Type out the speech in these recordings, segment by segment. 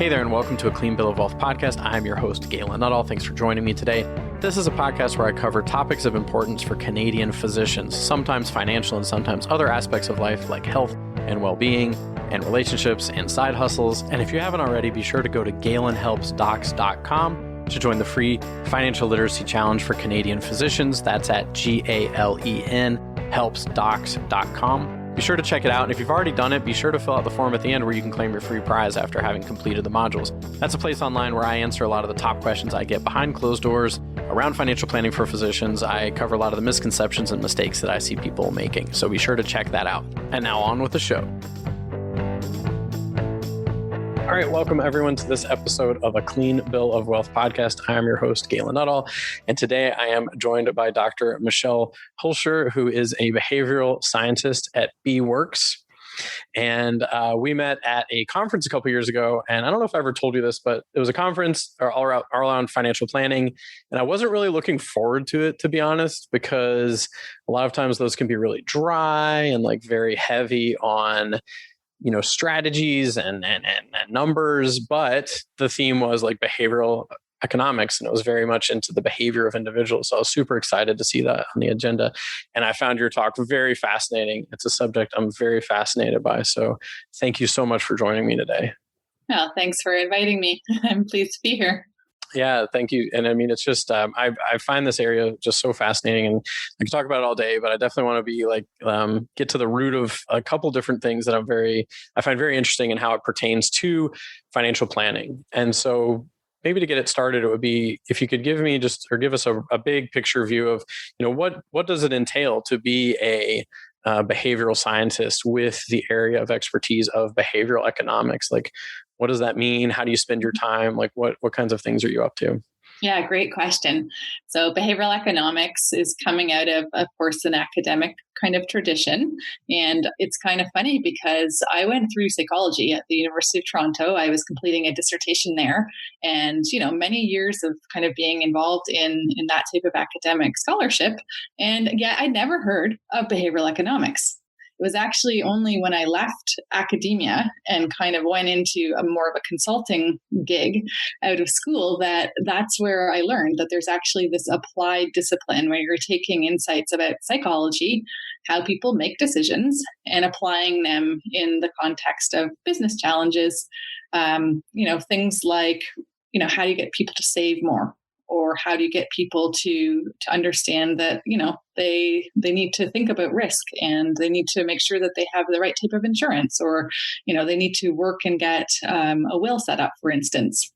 Hey there, and welcome to a Clean Bill of Wealth podcast. I'm your host, Galen Nuttall. Thanks for joining me today. This is a podcast where I cover topics of importance for Canadian physicians, sometimes financial and sometimes other aspects of life like health and well-being and relationships and side hustles. And if you haven't already, be sure to go to galenhelpsdocs.com to join the free Financial Literacy Challenge for Canadian physicians. That's at GALEN helpsdocs.com. Be sure to check it out, and if you've already done it, be sure to fill out the form at the end where you can claim your free prize after having completed the modules. That's a place online where I answer a lot of the top questions I get behind closed doors around financial planning for physicians. I cover a lot of the misconceptions and mistakes that I see people making, so be sure to check that out. And now on with the show. All right, welcome everyone to this episode of a Clean Bill of Wealth podcast. I am your host, Galen Nuttall, and today I am joined by Dr. Michelle Hilscher, who is a behavioral scientist at BEworks. And we met at a conference a couple years ago, and I don't know if I ever told you this, but it was a conference all around financial planning, and I wasn't really looking forward to it, to be honest, because a lot of times those can be really dry and like very heavy on strategies and numbers, but the theme was like behavioral economics, and it was very much into the behavior of individuals. So I was super excited to see that on the agenda. And I found your talk very fascinating. It's a subject I'm very fascinated by. So thank you so much for joining me today. Well, thanks for inviting me. I'm pleased to be here. Yeah, thank you. And I mean, it's just, I find this area just so fascinating, and I can talk about it all day, but I definitely want to be like, get to the root of a couple different things that I find very interesting in how it pertains to financial planning. And so maybe to get it started, it would be if you could give us a big picture view of, what does it entail to be a behavioral scientist with the area of expertise of behavioral economics? Like, what does that mean? How do you spend your time? Like, what kinds of things are you up to? Yeah, great question. So behavioral economics is coming out of course, an academic kind of tradition. And it's kind of funny because I went through psychology at the University of Toronto. I was completing a dissertation there, and, many years of kind of being involved in that type of academic scholarship. And yeah, I'd never heard of behavioral economics. It was actually only when I left academia and kind of went into more of a consulting gig out of school that's where I learned that there's actually this applied discipline where you're taking insights about psychology, how people make decisions, and applying them in the context of business challenges. Things like, how do you get people to save more? Or how do you get people to understand that, they need to think about risk, and they need to make sure that they have the right type of insurance, or, they need to work and get a will set up, for instance.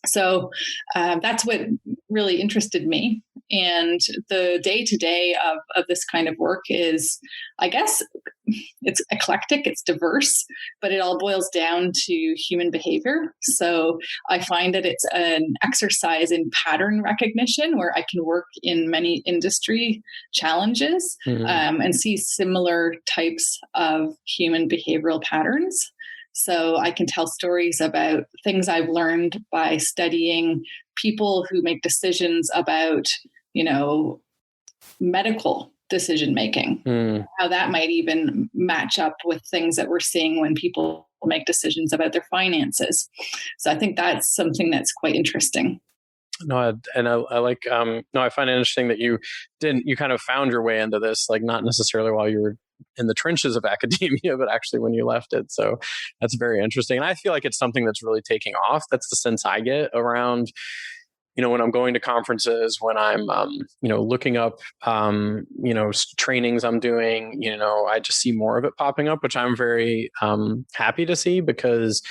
So that's what really interested me. And the day-to-day of this kind of work is, I guess, it's eclectic, it's diverse, but it all boils down to human behavior. So I find that it's an exercise in pattern recognition where I can work in many industry challenges and see similar types of human behavioral patterns. So I can tell stories about things I've learned by studying people who make decisions about, medical decision making, how that might even match up with things that we're seeing when people make decisions about their finances. So I think that's something that's quite interesting. No, and I like, I find it interesting that you kind of found your way into this, like not necessarily while you were in the trenches of academia, but actually when you left it. So that's very interesting. And I feel like it's something that's really taking off. That's the sense I get around, when I'm going to conferences, when I'm, looking up, trainings I'm doing, I just see more of it popping up, which I'm very happy to see, because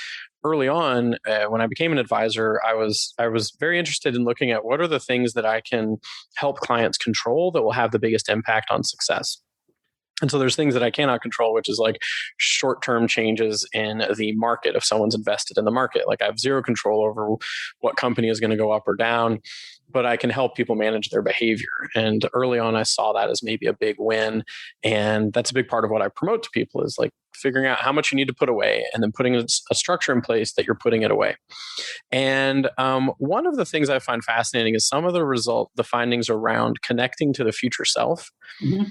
early on, when I became an advisor, I was very interested in looking at what are the things that I can help clients control that will have the biggest impact on success. And so there's things that I cannot control, which is like short-term changes in the market if someone's invested in the market. Like I have zero control over what company is going to go up or down, but I can help people manage their behavior. And early on, I saw that as maybe a big win. And that's a big part of what I promote to people is like figuring out how much you need to put away and then putting a structure in place that you're putting it away. And one of the things I find fascinating is some of the findings around connecting to the future self. Mm-hmm.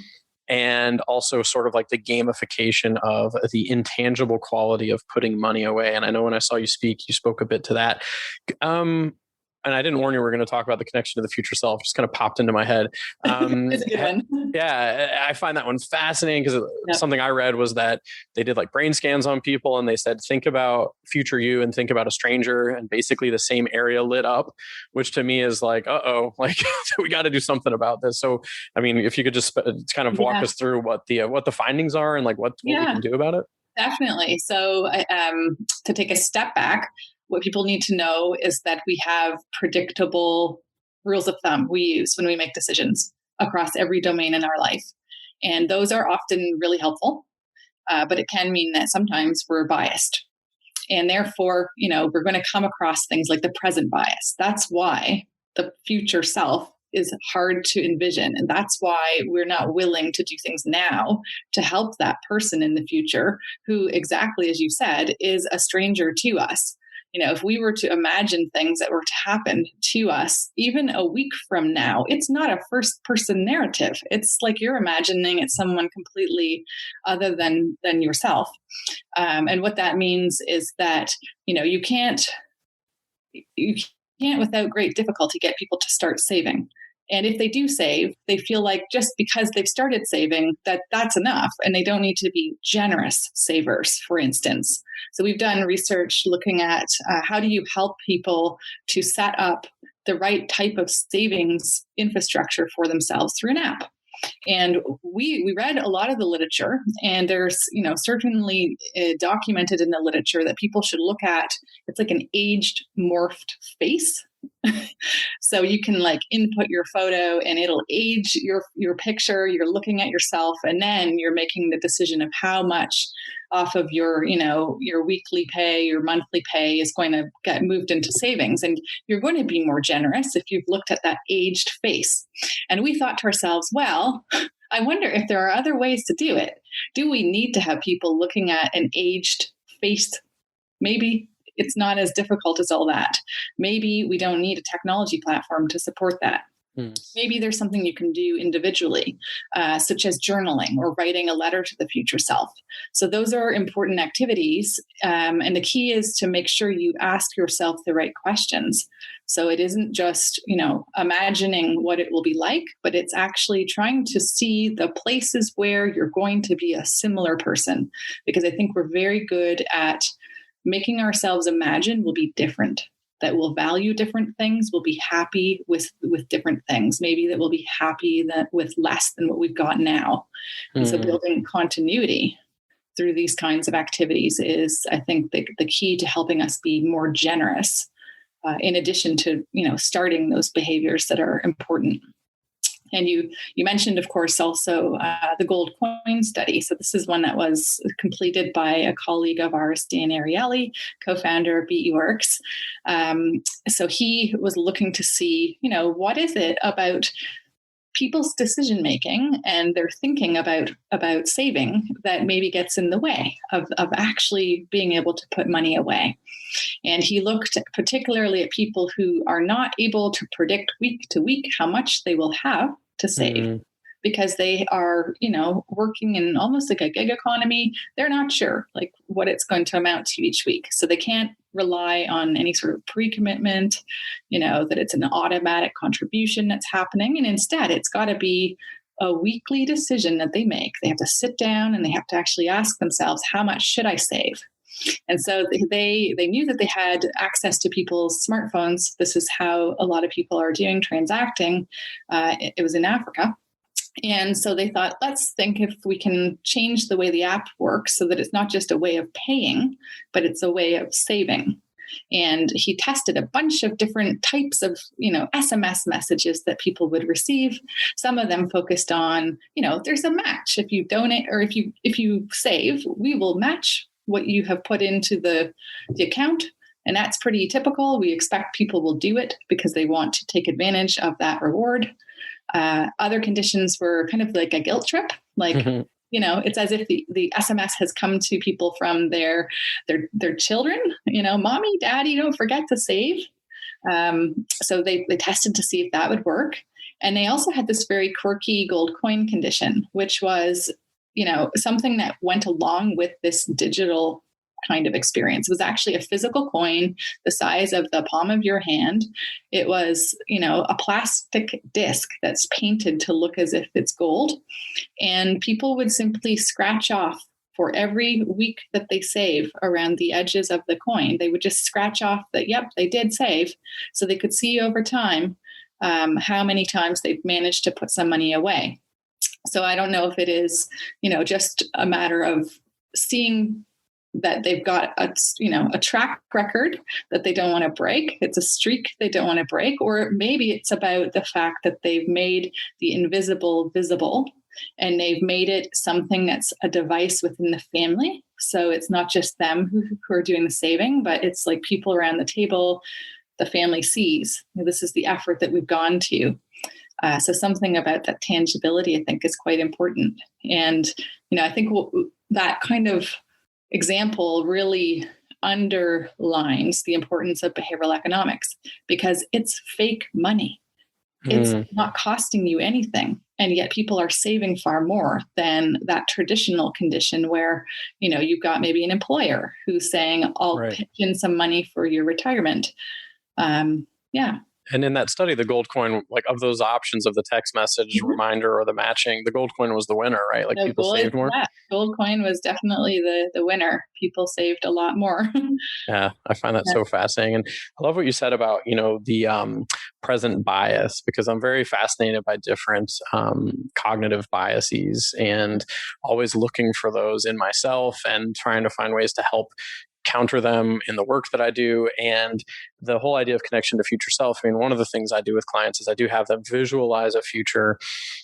and also sort of like the gamification of the intangible quality of putting money away. And I know when I saw you speak, you spoke a bit to that. And I didn't warn you we are going to talk about the connection to the future self. Just kind of popped into my head. It's a good one. Yeah, I find that one fascinating because something I read was that they did like brain scans on people and they said, think about future you and think about a stranger, and basically the same area lit up, which to me is like, like we got to do something about this. So, I mean, if you could just kind of walk us through what the findings are and like what we can do about it. Definitely. So to take a step back, what people need to know is that we have predictable rules of thumb we use when we make decisions across every domain in our life. And those are often really helpful, but it can mean that sometimes we're biased. And therefore, we're going to come across things like the present bias. That's why the future self is hard to envision. And that's why we're not willing to do things now to help that person in the future who, exactly as you said, is a stranger to us. If we were to imagine things that were to happen to us even a week from now, it's not a first person narrative. It's like you're imagining it's someone completely other than yourself. And what that means is that, you can't without great difficulty get people to start saving. And if they do save, they feel like just because they've started saving, that's enough. And they don't need to be generous savers, for instance. So we've done research looking at how do you help people to set up the right type of savings infrastructure for themselves through an app. And we read a lot of the literature, and there's, certainly documented in the literature that people should look at. It's like an aged, morphed face. So you can like input your photo and it'll age your picture. You're looking at yourself, and then you're making the decision of how much off of your weekly pay, your monthly pay is going to get moved into savings. And you're going to be more generous if you've looked at that aged face. And we thought to ourselves, well, I wonder if there are other ways to do it. Do we need to have people looking at an aged face? Maybe it's not as difficult as all that. Maybe we don't need a technology platform to support that. Maybe there's something you can do individually, such as journaling or writing a letter to the future self. So those are important activities. And the key is to make sure you ask yourself the right questions. So it isn't just, imagining what it will be like, but it's actually trying to see the places where you're going to be a similar person. Because I think we're very good at making ourselves imagine we'll be different, that we'll value different things, we'll be happy with different things, maybe that we'll be happy with less than what we've got now. And so building continuity through these kinds of activities is, I think, the key to helping us be more generous, in addition to, starting those behaviors that are important. And you mentioned, of course, also the gold coin study. So this is one that was completed by a colleague of ours, Dan Ariely, co-founder of BEworks. So he was looking to see, what is it about people's decision making and their thinking about saving that maybe gets in the way of actually being able to put money away. And he looked particularly at people who are not able to predict week to week how much they will have to save, because they are, working in almost like a gig economy. They're not sure like what it's going to amount to each week. So they can't rely on any sort of pre-commitment, that it's an automatic contribution that's happening. And instead, it's got to be a weekly decision that they make. They have to sit down and they have to actually ask themselves, how much should I save? And so they knew that they had access to people's smartphones. This is how a lot of people are transacting. It was in Africa. And so they thought, let's think if we can change the way the app works so that it's not just a way of paying, but it's a way of saving. And he tested a bunch of different types of, SMS messages that people would receive. Some of them focused on, there's a match. If you donate or if you save, we will match what you have put into the account. And that's pretty typical. We expect people will do it because they want to take advantage of that reward. Other conditions were kind of like a guilt trip, like, it's as if the SMS has come to people from their children, mommy, daddy, don't forget to save. So they tested to see if that would work. And they also had this very quirky gold coin condition, which was, something that went along with this digital kind of experience. It was actually a physical coin the size of the palm of your hand. It was, a plastic disc that's painted to look as if it's gold. And people would simply scratch off for every week that they save around the edges of the coin. They would just scratch off that, yep, they did save. So they could see over time how many times they've managed to put some money away. So I don't know if it is, just a matter of seeing that they've got a track record that they don't want to break. It's a streak they don't want to break. Or maybe it's about the fact that they've made the invisible visible, and they've made it something that's a device within the family. So it's not just them who are doing the saving, but it's like people around the table, the family sees, this is the effort that we've gone to. So something about that tangibility, I think, is quite important. And, I think that kind of example really underlines the importance of behavioral economics, because it's fake money. It's not costing you anything. And yet people are saving far more than that traditional condition where, you've got maybe an employer who's saying, I'll pitch in some money for your retirement. Yeah. And in that study, the gold coin, like of those options of the text message reminder or the matching, the gold coin was the winner, right? Like people saved more. Yeah, gold coin was definitely the winner. People saved a lot more. Yeah, I find that so fascinating. And I love what you said about, the present bias, because I'm very fascinated by different cognitive biases and always looking for those in myself and trying to find ways to help counter them in the work that I do. And the whole idea of connection to future self. I mean, one of the things I do with clients is I do have them visualize a future,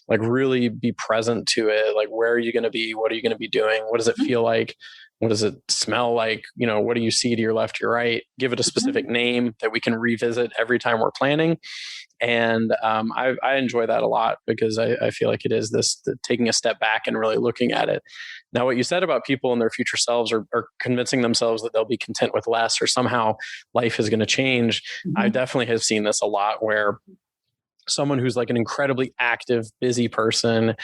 like really be present to it. Like, where are you going to be? What are you going to be doing? What does it feel like? What does it smell like? What do you see to your left, your right? Give it a specific name that we can revisit every time we're planning. And I enjoy that a lot, because I feel like it is taking a step back and really looking at it. Now, what you said about people and their future selves are convincing themselves that they'll be content with less, or somehow life is going to change. I definitely have seen this a lot, where someone who's like an incredibly active, busy person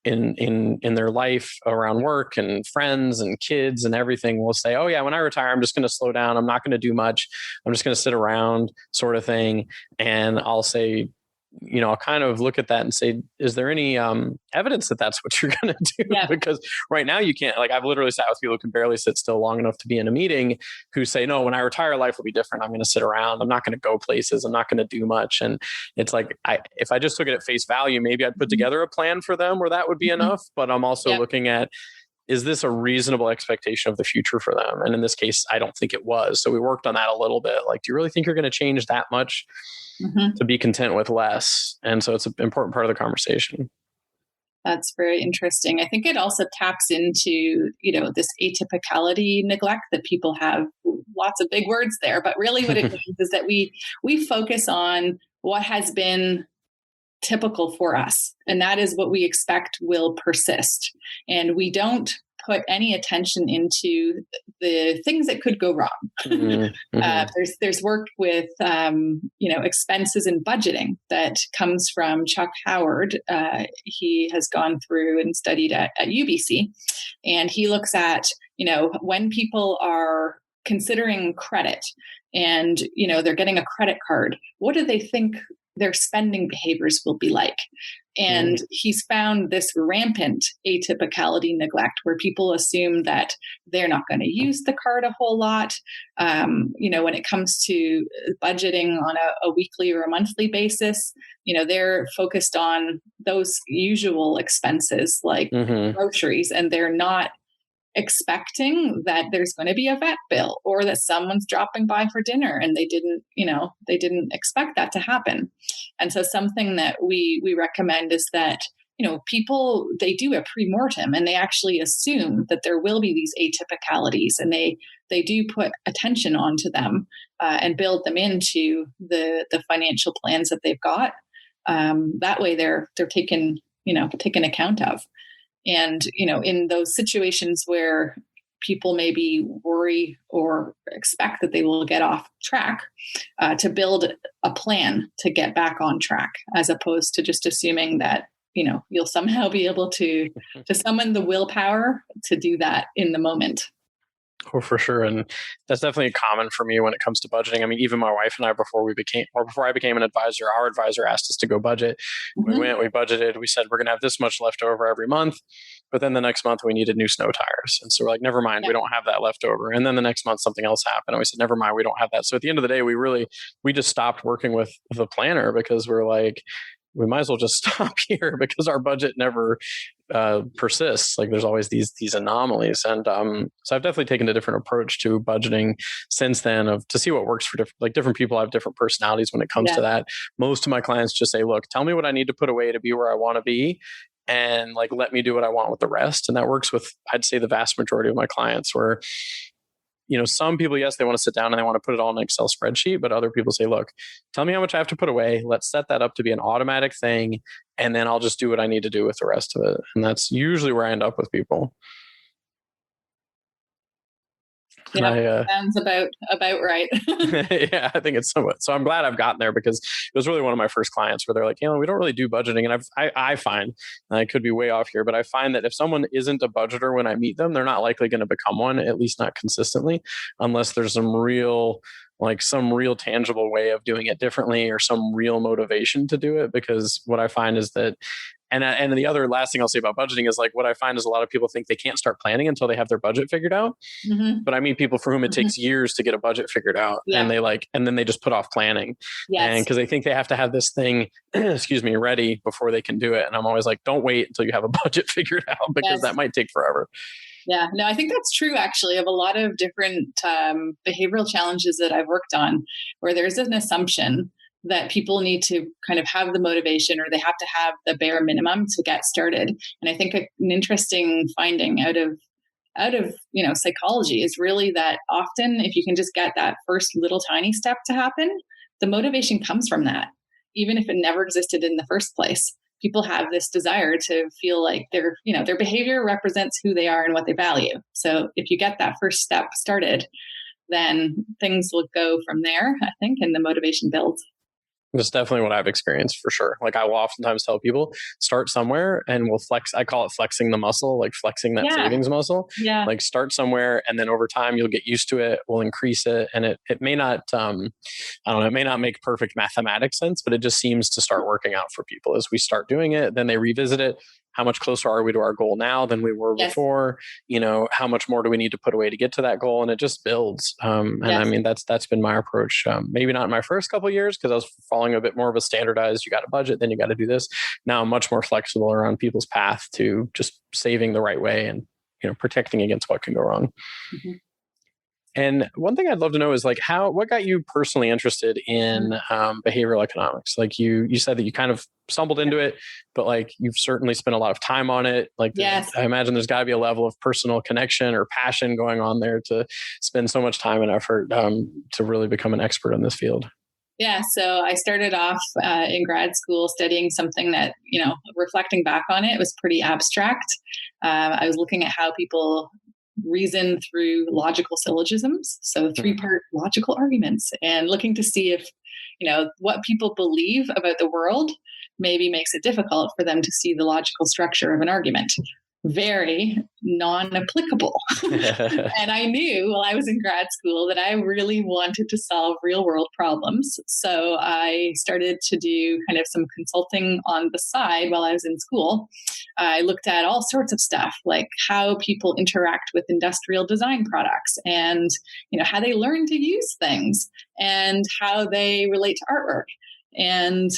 in their life around work and friends and kids and everything will say, oh yeah, when I retire, I'm just going to slow down. I'm not going to do much. I'm just going to sit around, sort of thing. And I'll say, I'll kind of look at that and say, is there any evidence that that's what you're going to do? Yeah. Because right now you can't. Like, I've literally sat with people who can barely sit still long enough to be in a meeting, who say, no, when I retire, life will be different. I'm going to sit around. I'm not going to go places. I'm not going to do much. And it's like, if I just took it at face value, maybe I'd put together a plan for them where that would be enough. But I'm also looking at, is this a reasonable expectation of the future for them? And in this case, I don't think it was. So we worked on that a little bit. Like, do you really think you're going to change that much to be content with less? And so it's an important part of the conversation. That's very interesting. I think it also taps into, this atypicality neglect that people have. Lots of big words there, but really what it means is that we focus on what has been typical for us, and that is what we expect will persist. And we don't put any attention into the things that could go wrong. There's work with expenses and budgeting that comes from Chuck Howard. He has gone through and studied at UBC, and he looks at when people are considering credit and they're getting a credit card, what do they think their spending behaviors will be like? And he's found this rampant atypicality neglect, where people assume that they're not going to use the card a whole lot. When it comes to budgeting on a weekly or a monthly basis, they're focused on those usual expenses like groceries, and they're not expecting that there's going to be a vet bill, or that someone's dropping by for dinner and they didn't expect that to happen. And so something that we recommend is that, people, they do a pre-mortem and they actually assume that there will be these atypicalities, and they do put attention onto them and build them into the financial plans that they've got. That way they're taken account of. And, in those situations where people maybe worry or expect that they will get off track, to build a plan to get back on track, as opposed to just assuming that, you'll somehow be able to summon the willpower to do that in the moment. Oh, for sure. And that's definitely common for me when it comes to budgeting. I mean, even my wife and I, before I became an advisor, our advisor asked us to go budget. Mm-hmm. We went, we budgeted, we said, we're going to have this much left over every month. But then the next month we needed new snow tires. And so we're like, never mind, we don't have that left over. And then the next month something else happened. And we said, never mind, we don't have that. So at the end of the day, we just stopped working with the planner, because we're like, we might as well just stop here, because our budget never persists. Like, there's always these anomalies. And so I've definitely taken a different approach to budgeting since then, to see what works for different people have different personalities when it comes to that. Most of my clients just say, look, tell me what I need to put away to be where I want to be, and like, let me do what I want with the rest. And that works with, I'd say, the vast majority of my clients, where some people, yes, they want to sit down and they want to put it all in an Excel spreadsheet, but other people say, look, tell me how much I have to put away. Let's set that up to be an automatic thing, and then I'll just do what I need to do with the rest of it. And that's usually where I end up with people. Yeah, sounds about right. Yeah, I think it's somewhat. So I'm glad I've gotten there, because it was really one of my first clients where they're like, we don't really do budgeting. And I find, and I could be way off here, but I find that if someone isn't a budgeter when I meet them, they're not likely going to become one, at least not consistently, unless there's some real tangible way of doing it differently, or some real motivation to do it. Because what I find is that, and the other last thing I'll say about budgeting is, like, what I find is a lot of people think they can't start planning until they have their budget figured out. Mm-hmm. But I mean, people for whom it takes years to get a budget figured out, and then they just put off planning. And because they think they have to have this thing, ready before they can do it. And I'm always like, don't wait until you have a budget figured out, because that might take forever. Yeah, no, I think that's true, actually, of a lot of different behavioral challenges that I've worked on, where there's an assumption that people need to kind of have the motivation, or they have to have the bare minimum to get started. And I think an interesting finding out of psychology is really that often, if you can just get that first little tiny step to happen, the motivation comes from that, even if it never existed in the first place. People have this desire to feel like their behavior represents who they are and what they value. So if you get that first step started, then things will go from there, I think, and the motivation builds. That's definitely what I've experienced, for sure. Like, I will oftentimes tell people, start somewhere and we'll flex. I call it flexing the muscle, like flexing that savings muscle. Yeah. Like, start somewhere, and then over time you'll get used to it. We'll increase it. And it may not, it may not make perfect mathematic sense, but it just seems to start working out for people as we start doing it. Then they revisit it. How much closer are we to our goal now than we were before? How much more do we need to put away to get to that goal? And it just builds. And I mean, that's been my approach. Maybe not in my first couple of years, because I was following a bit more of a standardized, you got a budget, then you got to do this. Now I'm much more flexible around people's path to just saving the right way and, protecting against what can go wrong. Mm-hmm. And one thing I'd love to know is, like, what got you personally interested in behavioral economics? Like, you said that you kind of stumbled into it, but like, you've certainly spent a lot of time on it. Like, I imagine there's got to be a level of personal connection or passion going on there to spend so much time and effort to really become an expert in this field. Yeah, so I started off in grad school studying something that, reflecting back on it, was pretty abstract. I was looking at how people reason through logical syllogisms, so 3-part logical arguments, and looking to see if, what people believe about the world maybe makes it difficult for them to see the logical structure of an argument. Very non-applicable. And I knew while I was in grad school that I really wanted to solve real world problems. So I started to do kind of some consulting on the side while I was in school. I looked at all sorts of stuff, like how people interact with industrial design products, and how they learn to use things, and how they relate to artwork. And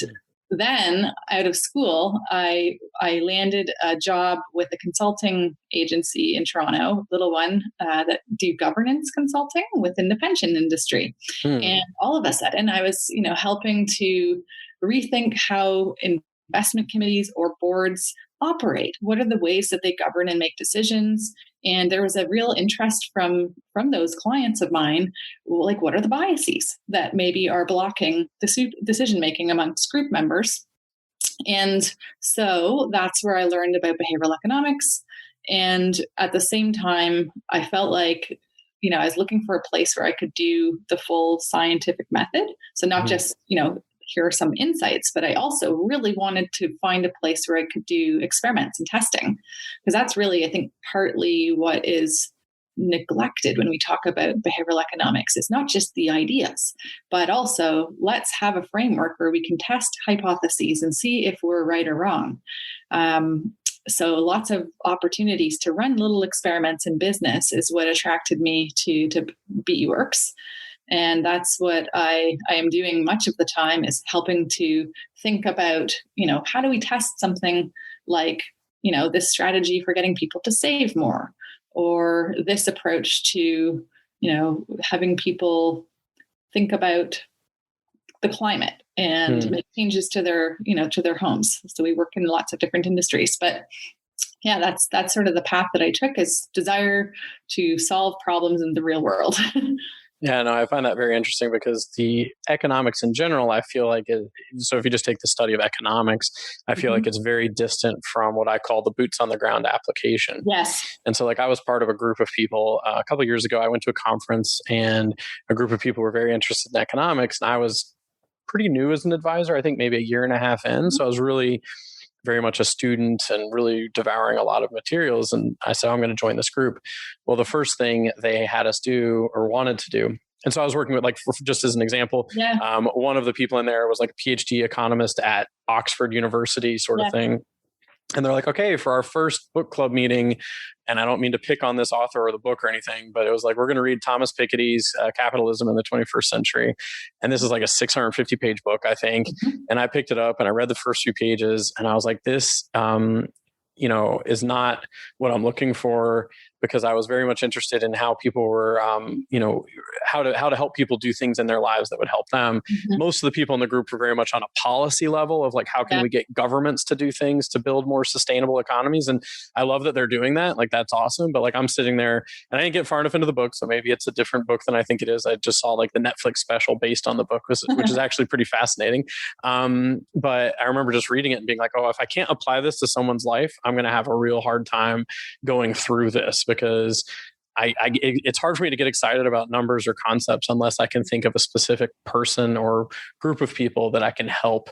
then out of school, I landed a job with a consulting agency in Toronto, little one, that do governance consulting within the pension industry. And all of a sudden I was, helping to rethink how investment committees or boards operate. What are the ways that they govern and make decisions? And there was a real interest from those clients of mine, like, what are the biases that maybe are blocking decision making amongst group members? And so that's where I learned about behavioral economics. And at the same time, I felt like, I was looking for a place where I could do the full scientific method. So not just, here are some insights, but I also really wanted to find a place where I could do experiments and testing, because that's really, I think, partly what is neglected when we talk about behavioral economics. It's not just the ideas, but also let's have a framework where we can test hypotheses and see if we're right or wrong. So lots of opportunities to run little experiments in business is what attracted me to BEworks. And that's what I am doing much of the time, is helping to think about, how do we test something like, this strategy for getting people to save more, or this approach to, having people think about the climate and make changes to their, to their homes. So we work in lots of different industries, but yeah, that's sort of the path that I took, is desire to solve problems in the real world. Yeah, no, I find that very interesting, because the economics in general, I feel like so if you just take the study of economics, I feel like it's very distant from what I call the boots on the ground application. Yes. And so I was part of a group of people a couple of years ago. I went to a conference, and a group of people were very interested in economics, and I was pretty new as an advisor, I think maybe a year and a half in. So I was really very much a student and really devouring a lot of materials. And I said, I'm going to join this group. Well, the first thing they had us do, or wanted to do, and so I was working with, just as an example, one of the people in there was a PhD economist at Oxford University sort of thing. And they're like, okay, for our first book club meeting, and I don't mean to pick on this author or the book or anything, but it was we're going to read Thomas Piketty's Capitalism in the 21st Century. And this is a 650-page book, I think. And I picked it up and I read the first few pages, and I was like, this, is not what I'm looking for, because I was very much interested in how people were, how to help people do things in their lives that would help them. Most of the people in the group were very much on a policy level of how can we get governments to do things to build more sustainable economies. And I love that they're doing that. That's awesome. But I'm sitting there, and I didn't get far enough into the book, so maybe it's a different book than I think it is. I just saw the Netflix special based on the book, which is actually pretty fascinating. But I remember just reading it and being like, oh, if I can't apply this to someone's life, I'm going to have a real hard time going through this, because it's hard for me to get excited about numbers or concepts unless I can think of a specific person or group of people that I can help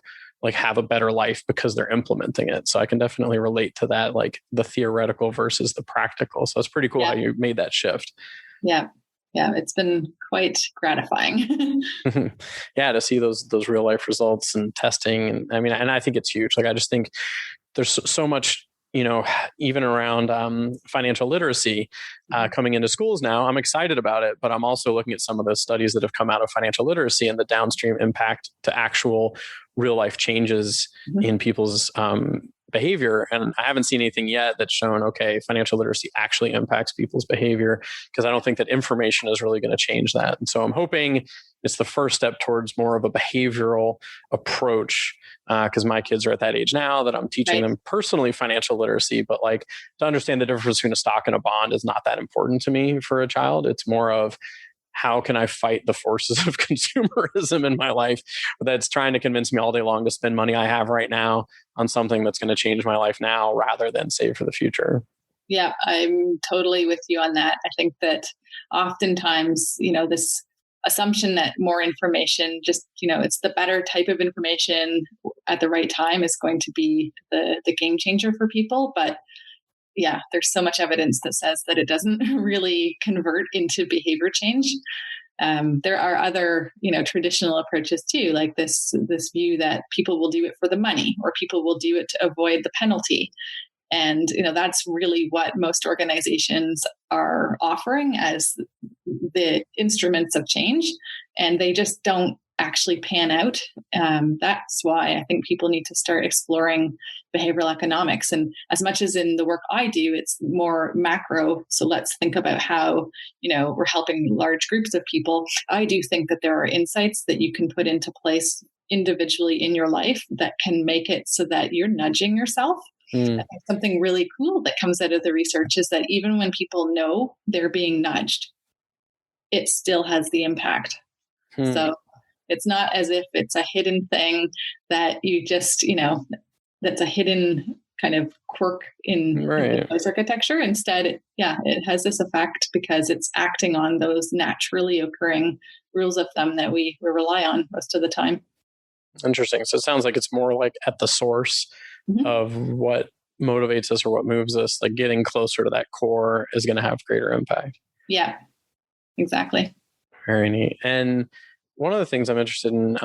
have a better life because they're implementing it. So I can definitely relate to that, the theoretical versus the practical. So it's pretty cool how you made that shift. Yeah. Yeah. It's been quite gratifying. Yeah. To see those real life results and testing. And I think it's huge. I just think there's so much, even around financial literacy coming into schools now. I'm excited about it, but I'm also looking at some of the studies that have come out of financial literacy and the downstream impact to actual real life changes in people's behavior. And I haven't seen anything yet that's shown, okay, financial literacy actually impacts people's behavior, because I don't think that information is really going to change that. And so I'm hoping it's the first step towards more of a behavioral approach, because my kids are at that age now that I'm teaching them personally financial literacy, but to understand the difference between a stock and a bond is not that important to me for a child. It's more of, how can I fight the forces of consumerism in my life that's trying to convince me all day long to spend money I have right now on something that's going to change my life now rather than save for the future? Yeah, I'm totally with you on that. I think that oftentimes, this assumption that more information, just, it's the better type of information at the right time is going to be the game changer for people. But yeah, there's so much evidence that says that it doesn't really convert into behavior change. There are other, traditional approaches too, like this view that people will do it for the money, or people will do it to avoid the penalty. And, that's really what most organizations are offering as the instruments of change. And they just don't actually pan out. That's why I think people need to start exploring behavioral economics. And as much as in the work I do, it's more macro. So let's think about how, we're helping large groups of people. I do think that there are insights that you can put into place individually in your life that can make it so that you're nudging yourself. I think something really cool that comes out of the research is that even when people know they're being nudged, it still has the impact. So it's not as if it's a hidden thing that you just, that's a hidden kind of quirk in the device architecture. Instead, it has this effect because it's acting on those naturally occurring rules of thumb that we rely on most of the time. Interesting. So it sounds like it's more like at the source of what motivates us or what moves us, like getting closer to that core is going to have greater impact. Yeah, exactly. Very neat. And one of the things I'm interested in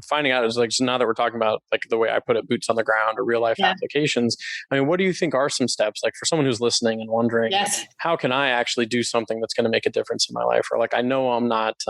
finding out is, like, so now that we're talking about, like, the way I put it, boots on the ground or real life applications, I mean, what do you think are some steps, like, for someone who's listening and wondering, how can I actually do something that's going to make a difference in my life? Or, like, I know I'm not,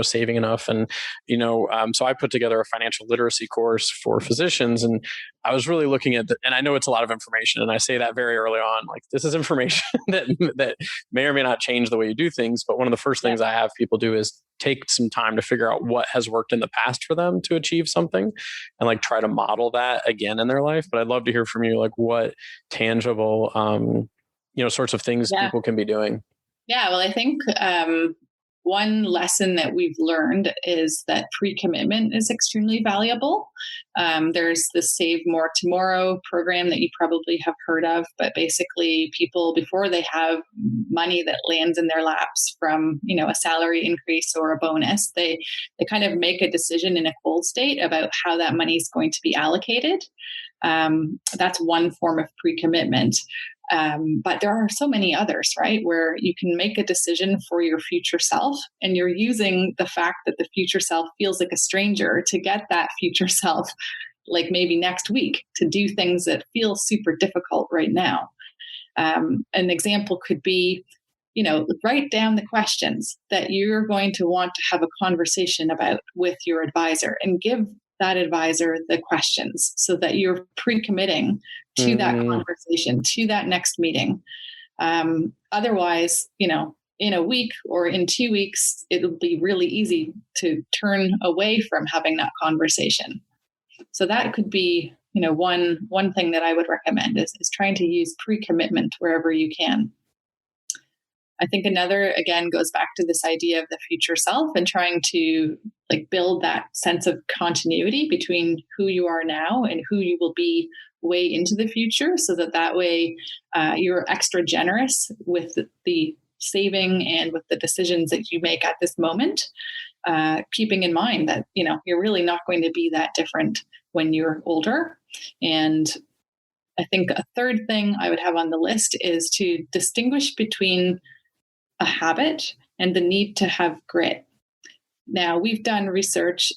saving enough. And, so I put together a financial literacy course for physicians, and I was really looking at and I know it's a lot of information, and I say that very early on, like, this is information that may or may not change the way you do things. But one of the first things I have people do is take some time to figure out what has worked in the past for them to achieve something, and, like, try to model that again in their life. But I'd love to hear from you, like, what tangible, sorts of things people can be doing. Yeah, well, I think one lesson that we've learned is that pre-commitment is extremely valuable. There's the Save More Tomorrow program that you probably have heard of, but basically people, before they have money that lands in their laps from, a salary increase or a bonus, they kind of make a decision in a cold state about how that money is going to be allocated. That's one form of pre-commitment. But there are so many others, right? Where you can make a decision for your future self, and you're using the fact that the future self feels like a stranger to get that future self, like maybe next week, to do things that feel super difficult right now. An example could be, write down the questions that you're going to want to have a conversation about with your advisor, and give that advisor the questions so that you're pre-committing to that conversation, to that next meeting. Otherwise, in a week or in 2 weeks, it'll be really easy to turn away from having that conversation. So that could be, one thing that I would recommend is trying to use pre-commitment wherever you can. I think another, again, goes back to this idea of the future self and trying to, like, build that sense of continuity between who you are now and who you will be way into the future, so that way you're extra generous with the saving and with the decisions that you make at this moment, keeping in mind that, you're really not going to be that different when you're older. And I think a third thing I would have on the list is to distinguish between a habit and the need to have grit. Now, we've done research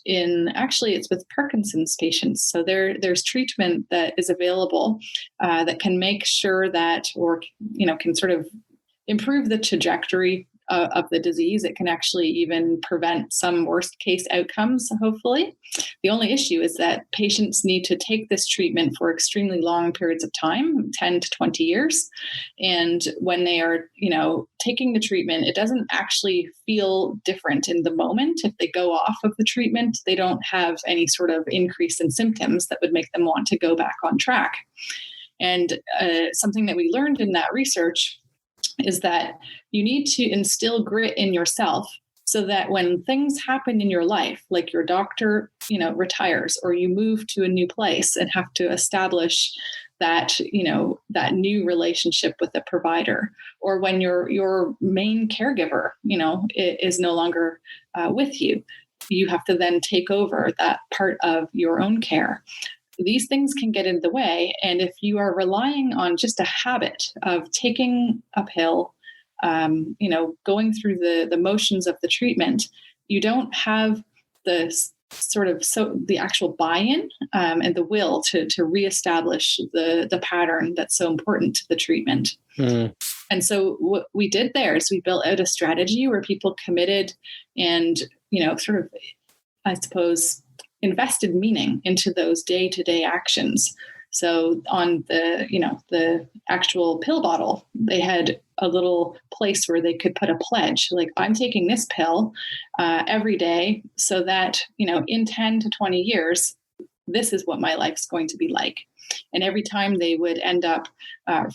actually it's with Parkinson's patients. So there's treatment that is available that can make sure that, or, can sort of improve the trajectory of the disease. It can actually even prevent some worst case outcomes, hopefully. The only issue is that patients need to take this treatment for extremely long periods of time, 10 to 20 years. And when they are, taking the treatment, it doesn't actually feel different in the moment. If they go off of the treatment, they don't have any sort of increase in symptoms that would make them want to go back on track. And something that we learned in that research is that you need to instill grit in yourself so that when things happen in your life, like your doctor, retires, or you move to a new place and have to establish that, that new relationship with a provider, or when your main caregiver, is no longer with you, you have to then take over that part of your own care. These things can get in the way. And if you are relying on just a habit of taking a pill, going through the motions of the treatment, you don't have the the actual buy-in and the will to reestablish the pattern that's so important to the treatment. And so what we did there is we built out a strategy where people committed and, sort of, I suppose, invested meaning into those day-to-day actions. So on the actual pill bottle, they had a little place where they could put a pledge, like, I'm taking this pill every day so that, in 10 to 20 years, this is what my life's going to be like. And every time they would end up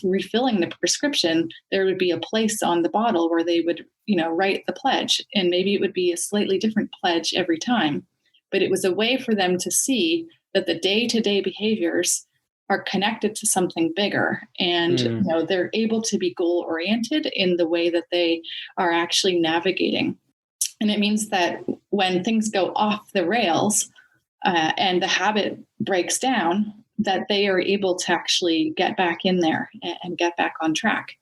refilling the prescription, there would be a place on the bottle where they would, write the pledge. And maybe it would be a slightly different pledge every time. But it was a way for them to see that the day-to-day behaviors are connected to something bigger, and they're able to be goal oriented in the way that they are actually navigating. And it means that when things go off the rails and the habit breaks down, that they are able to actually get back in there and get back on track.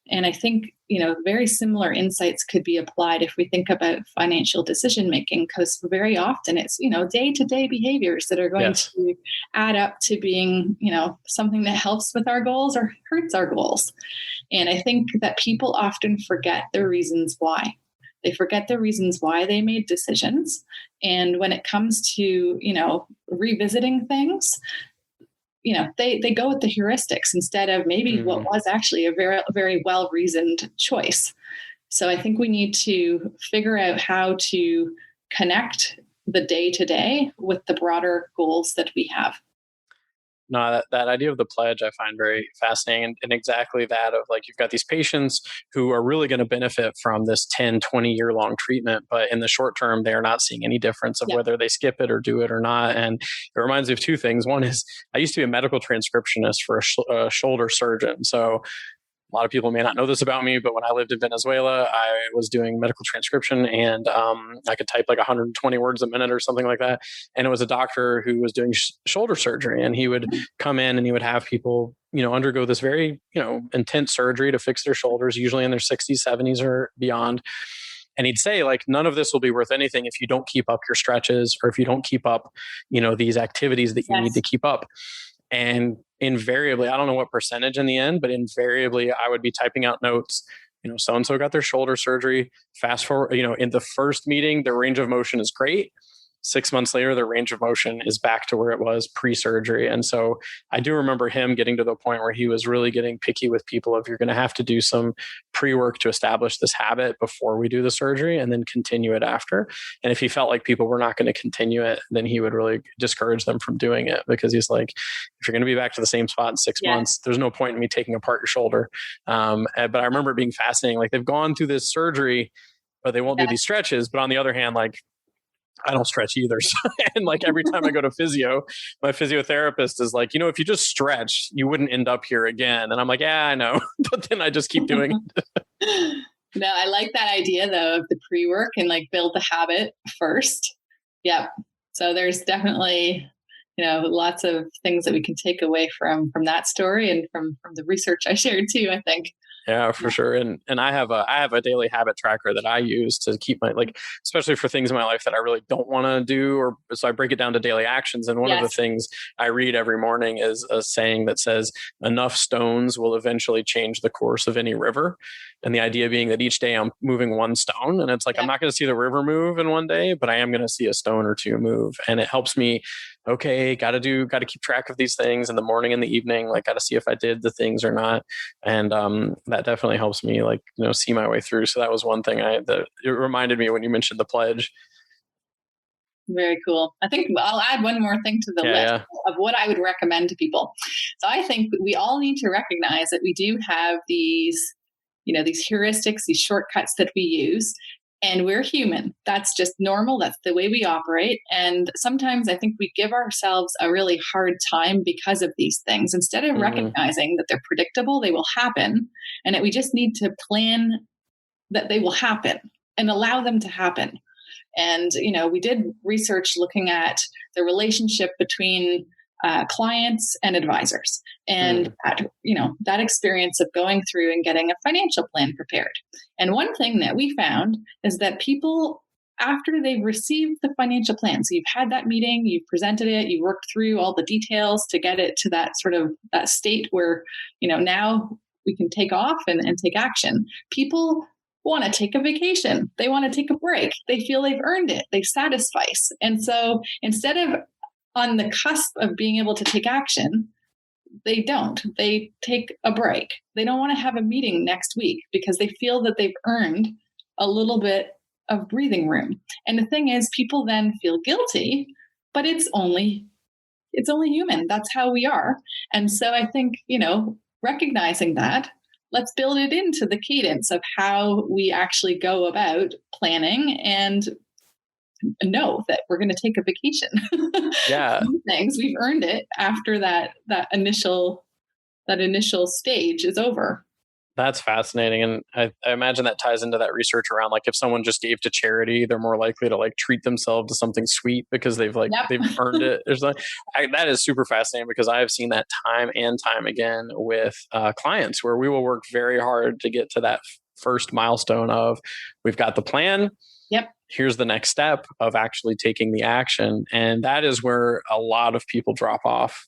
And I think, very similar insights could be applied if we think about financial decision making, because very often it's, day-to-day behaviors that are going to add up to being, something that helps with our goals or hurts our goals. And I think that people often forget the reasons why. They forget the reasons why they made decisions. And when it comes to, revisiting things, they go with the heuristics instead of maybe what was actually a very, very well-reasoned choice. So I think we need to figure out how to connect the day-to-day with the broader goals that we have. No, that idea of the pledge I find very fascinating, and exactly that of like, you've got these patients who are really going to benefit from this 10, 20-year long treatment, but in the short term, they're not seeing any difference of whether they skip it or do it or not. And it reminds me of two things. One is I used to be a medical transcriptionist for a shoulder surgeon. So a lot of people may not know this about me, but when I lived in Venezuela, I was doing medical transcription, and I could type like 120 words a minute or something like that. And it was a doctor who was doing shoulder surgery, and he would come in and he would have people, undergo this very, intense surgery to fix their shoulders, usually in their 60s, 70s or beyond. And he'd say, like, none of this will be worth anything if you don't keep up your stretches, or if you don't keep up, these activities that you need to keep up. And invariably, I don't know what percentage in the end, but invariably I would be typing out notes, so-and-so got their shoulder surgery. Fast forward, in the first meeting, their range of motion is great. 6 months later, their range of motion is back to where it was pre-surgery. And so I do remember him getting to the point where he was really getting picky with people of, you're going to have to do some pre-work to establish this habit before we do the surgery, and then continue it after. And if he felt like people were not going to continue it, then he would really discourage them from doing it, because he's like, if you're going to be back to the same spot in 6 months, there's no point in me taking apart your shoulder. But I remember it being fascinating. Like, they've gone through this surgery, but they won't do these stretches. But on the other hand, like, I don't stretch either. And like, every time I go to physio, my physiotherapist is like, if you just stretch, you wouldn't end up here again. And I'm like, yeah, I know. But then I just keep doing it. No, I like that idea though of the pre-work and like build the habit first. Yep. So there's definitely, lots of things that we can take away from that story and from the research I shared too, I think. Yeah, for sure. And I have a daily habit tracker that I use to keep my, like, especially for things in my life that I really don't want to do, or so I break it down to daily actions. And one of the things I read every morning is a saying that says, enough stones will eventually change the course of any river. And the idea being that each day I'm moving one stone, and it's like, I'm not going to see the river move in one day, but I am going to see a stone or two move. And it helps me, okay, got to keep track of these things in the morning and the evening. Like, got to see if I did the things or not. And that definitely helps me, like, see my way through. So that was one thing that it reminded me when you mentioned the pledge. Very cool. I think I'll add one more thing to the list of what I would recommend to people. So I think we all need to recognize that we do have these heuristics, these shortcuts that we use, and we're human. That's just normal. That's the way we operate. And sometimes I think we give ourselves a really hard time because of these things. Instead of recognizing that they're predictable, they will happen, and that we just need to plan that they will happen and allow them to happen. And, we did research looking at the relationship between clients and advisors, and that experience of going through and getting a financial plan prepared. And one thing that we found is that people, after they've received the financial plan, so you've had that meeting, you've presented it, you worked through all the details to get it to that sort of that state where, now we can take off and take action. People want to take a vacation. They want to take a break. They feel they've earned it. They satisfice. And so instead of on the cusp of being able to take action, they don't. They take a break. They don't want to have a meeting next week because they feel that they've earned a little bit of breathing room. And the thing is, people then feel guilty, but it's only human. That's how we are. And so I think, recognizing that, let's build it into the cadence of how we actually go about planning and know that we're going to take a vacation. Yeah. Some things we've earned it after that initial stage is over. That's fascinating. And I imagine that ties into that research around like if someone just gave to charity, they're more likely to like treat themselves to something sweet because they've earned it. There's like that is super fascinating because I have seen that time and time again with clients where we will work very hard to get to that first milestone of we've got the plan. Yep. Here's the next step of actually taking the action. And that is where a lot of people drop off.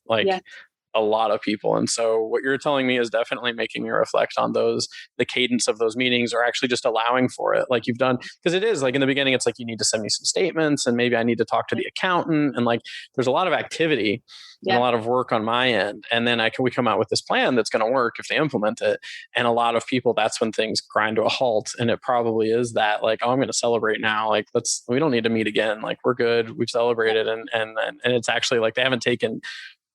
A lot of people. And so what you're telling me is definitely making me reflect on the cadence of those meetings, or actually just allowing for it like you've done. Because it is like in the beginning, it's like you need to send me some statements and maybe I need to talk to the accountant. And like there's a lot of activity and a lot of work on my end. And then we come out with this plan that's going to work if they implement it. And a lot of people, that's when things grind to a halt. And it probably is that like, oh, I'm going to celebrate now. Like we don't need to meet again. Like we're good. We've celebrated. And it's actually like they haven't taken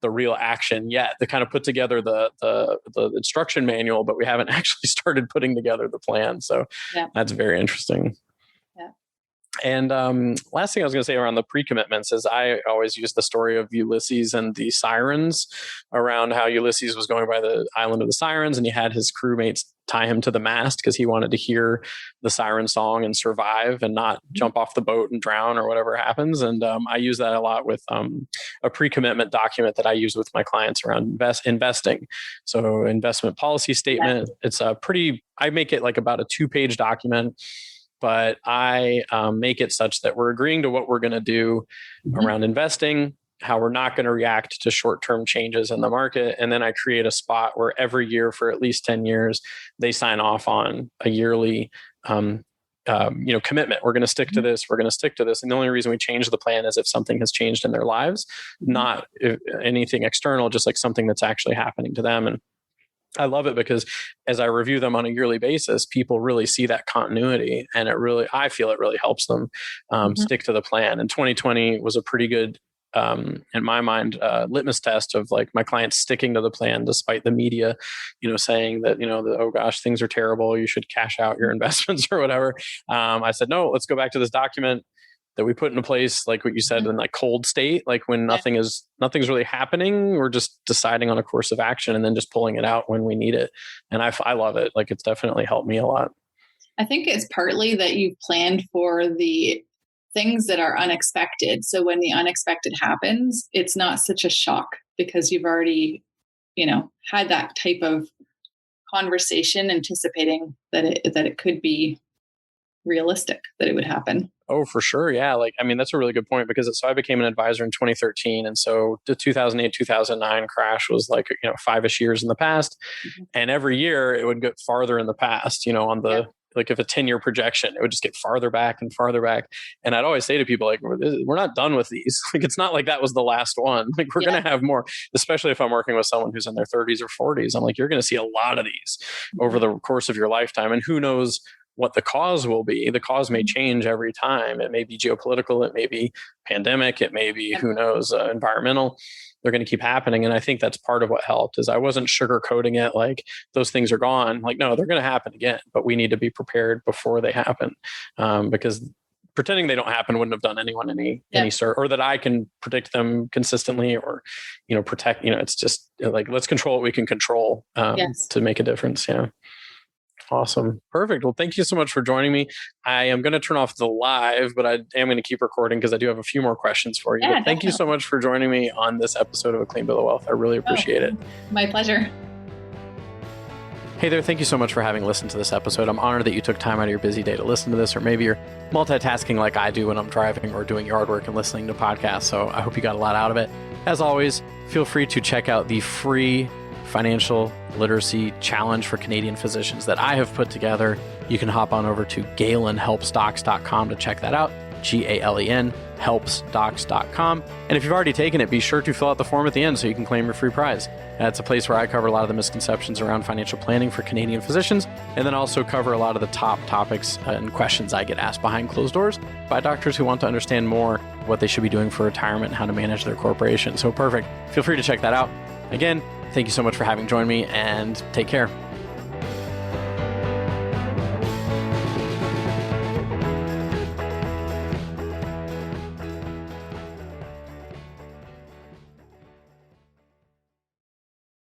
the real action yet. They kind of put together the instruction manual, but we haven't actually started putting together the plan. So that's very interesting. Yeah. And last thing I was going to say around the pre-commitments is I always use the story of Ulysses and the sirens, around how Ulysses was going by the island of the sirens and he had his crewmates tie him to the mast because he wanted to hear the siren song and survive and not jump off the boat and drown or whatever happens. And I use that a lot with a pre-commitment document that I use with my clients around investing. So investment policy statement, it's I make it like about a 2-page document, but I make it such that we're agreeing to what we're going to do around investing, how we're not going to react to short-term changes in the market. And then I create a spot where every year for at least 10 years, they sign off on a yearly commitment. We're going to stick to this. We're going to stick to this. And the only reason we change the plan is if something has changed in their lives, not anything external, just like something that's actually happening to them. And I love it because as I review them on a yearly basis, people really see that continuity, and I feel it really helps them stick to the plan. And 2020 was a pretty good, in my mind, litmus test of like my clients sticking to the plan despite the media, saying that, oh gosh, things are terrible, you should cash out your investments or whatever. I said, no, let's go back to this document that we put into place, like what you said, in like cold state, like when nothing's really happening, we're just deciding on a course of action and then just pulling it out when we need it. And I love it. Like it's definitely helped me a lot. I think it's partly that you've planned for the things that are unexpected. So when the unexpected happens, it's not such a shock because you've already, had that type of conversation anticipating that it could be realistic, that it would happen. Oh, for sure. Yeah. That's a really good point because I became an advisor in 2013. And so the 2008, 2009 crash was like, 5-ish years in the past. Mm-hmm. And every year it would get farther in the past, on the, like if a 10-year projection, it would just get farther back and farther back. And I'd always say to people, like, we're not done with these. Like, it's not like that was the last one. Like, we're going to have more, especially if I'm working with someone who's in their 30s or 40s. I'm like, you're going to see a lot of these over the course of your lifetime. And who knows what the cause will be. The cause may change every time. It may be geopolitical. It may be pandemic. It may be, who knows, environmental. They're going to keep happening. And I think that's part of what helped is I wasn't sugarcoating it like those things are gone. Like, no, they're going to happen again, but we need to be prepared before they happen. Because pretending they don't happen wouldn't have done anyone any or that I can predict them consistently or, protect, it's just like, let's control what we can control to make a difference. Yeah. Awesome. Perfect. Well, thank you so much for joining me. I am going to turn off the live, but I am going to keep recording because I do have a few more questions for you. Yeah, but thank you so much for joining me on this episode of A Clean Bill of Wealth. I really appreciate it. My pleasure. Hey there. Thank you so much for having listened to this episode. I'm honored that you took time out of your busy day to listen to this, or maybe you're multitasking like I do when I'm driving or doing yard work and listening to podcasts. So I hope you got a lot out of it. As always, feel free to check out the free financial literacy challenge for Canadian physicians that I have put together. You can hop on over to galenhelpsdocs.com to check that out. GALEN helpsdocs.com. And if you've already taken it, be sure to fill out the form at the end so you can claim your free prize. It's a place where I cover a lot of the misconceptions around financial planning for Canadian physicians, and then also cover a lot of the top topics and questions I get asked behind closed doors by doctors who want to understand more what they should be doing for retirement and how to manage their corporation. So perfect. Feel free to check that out. Again, thank you so much for having joined me, and take care.